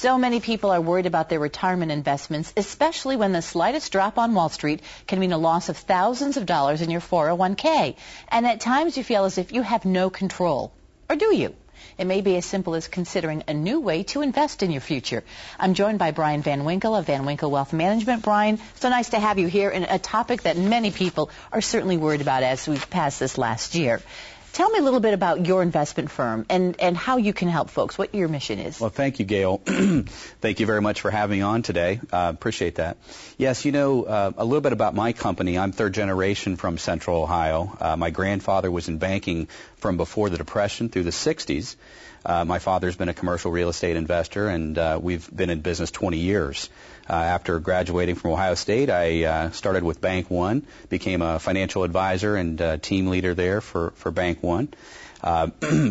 So many people are worried about their retirement investments, especially when the slightest drop on Wall Street can mean a loss of thousands of dollars in your 401k. And at times you feel as if you have no control. Or do you? It may be as simple as considering a new way to invest in your future. I'm joined by Brian Van Winkle of Van Winkle Wealth Management. Brian, so nice to have you here, and a topic that many people are certainly worried about as we've passed this last year. Tell me a little bit about your investment firm and how you can help folks, what your mission is. Well, thank you, Gail. Thank you very much for having me on today. Appreciate that. Yes, you know, a little bit about my company. I'm third generation from Central Ohio. My grandfather was in banking from before the Depression through the 60s. My father's been a commercial real estate investor, and we've been in business 20 years. After graduating from Ohio State, I started with Bank One, became a financial advisor and team leader there for Bank One.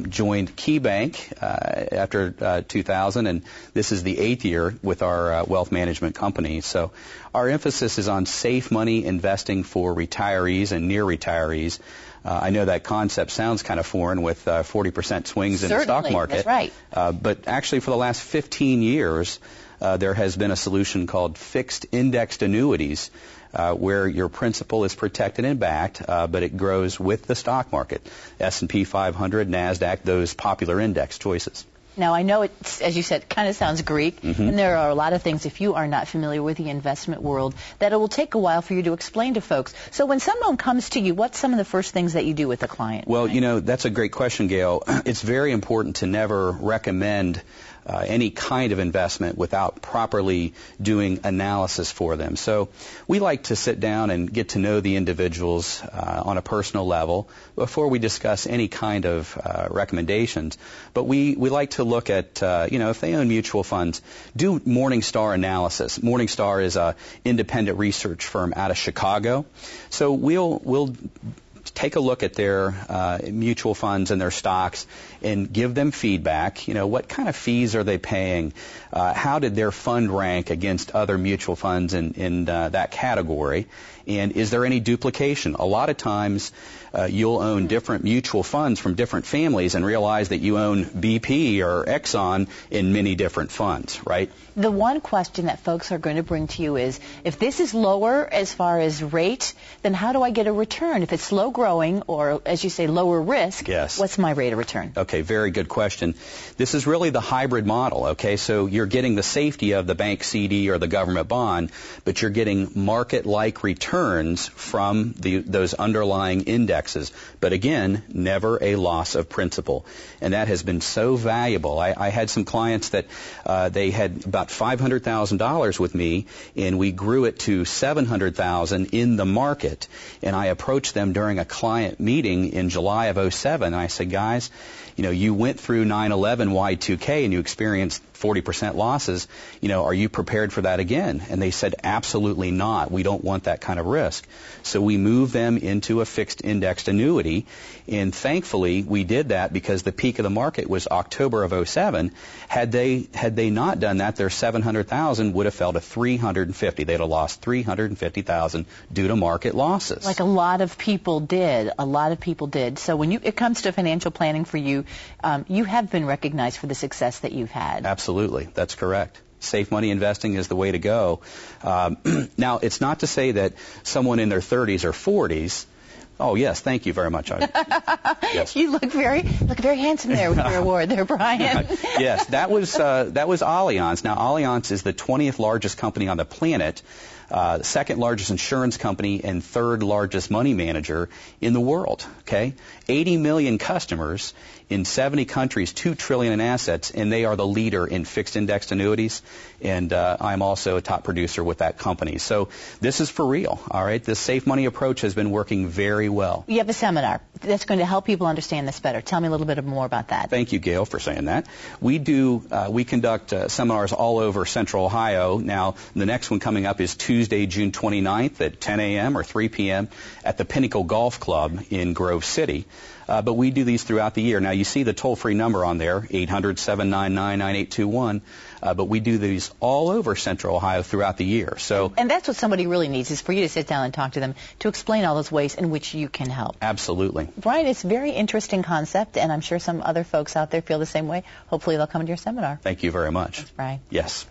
Joined Key Bank after 2000, and this is the 8th year with our wealth management company. So our emphasis is on safe money investing for retirees and near retirees. I know that concept sounds kind of foreign with 40% swings in the stock market. That's right. But actually for the last 15 years, there has been a solution called fixed indexed annuities, where your principal is protected and backed, but it grows with the stock market. S&P 500, NASDAQ, those popular index choices. Now, I know it's, as you said, kind of sounds Greek, and there are a lot of things, if you are not familiar with the investment world, that it will take a while for you to explain to folks. So when someone comes to you, what's some of the first things that you do with a client? Well, you know, that's a great question, Gail. It's very important to never recommend any kind of investment without properly doing analysis for them. So we like to sit down and get to know the individuals on a personal level before we discuss any kind of recommendations. But we like to look at, you know, if they own mutual funds, do Morningstar analysis. Morningstar is an independent research firm out of Chicago. So we'll take a look at their mutual funds and their stocks and give them feedback. You know, what kind of fees are they paying? How did their fund rank against other mutual funds in that category? And is there any duplication? A lot of times you'll own different mutual funds from different families and realize that you own BP or Exxon in many different funds, right? The one question that folks are going to bring to you is, if this is lower as far as rate, then how do I get a return? If it's slow growing or, as you say, lower risk, yes, what's my rate of return? Okay, very good question. This is really the hybrid model, okay? So you're getting the safety of the bank CD or the government bond, but you're getting market-like returns from those underlying indexes. But again, never a loss of principal. And that has been so valuable. I had some clients that they had about $500,000 with me, and we grew it to $700,000 in the market. And I approached them during a client meeting in July of 2007, and I said, guys, you know, you went through 9/11 Y2K and you experienced 40% losses. You know, are you prepared for that again? And they said, absolutely not. We don't want that kind of risk. So we moved them into a fixed indexed annuity, and thankfully we did that because the peak of the market was October of 2007. Had they not done that, their $700,000 would have fell to $350,000. They'd have lost $350,000 due to market losses. Like a lot of people did. A lot of people did. So when it comes to financial planning for you, you have been recognized for the success that you've had. Absolutely. That's correct. Safe money investing is the way to go. Now, it's not to say that someone in their 30s or 40s. Oh, yes, thank you very much. Yes. You look very handsome there with your award there, Brian. Yes, that was Allianz. Now, Allianz is the 20th largest company on the planet, second largest insurance company, and third largest money manager in the world. Okay, 80 million customers in 70 countries, $2 trillion in assets, and they are the leader in fixed indexed annuities. And I'm also a top producer with that company. So this is for real. All right, this safe money approach has been working very well. You have a seminar that's going to help people understand this better. Tell me a little bit more about that. Thank you, Gail, for saying that. We conduct seminars all over Central Ohio. Now, the next one coming up is Tuesday, June 29th at 10 a.m. or 3 p.m. at the Pinnacle Golf Club in Grove City. But we do these throughout the year. Now, you see the toll-free number on there, 800-799-9821. But we do these all over Central Ohio throughout the year. And that's what somebody really needs, is for you to sit down and talk to them to explain all those ways in which you can help. Absolutely. Brian, it's a very interesting concept, and I'm sure some other folks out there feel the same way. Hopefully they'll come to your seminar. Thank you very much. Thanks, Brian. Yes.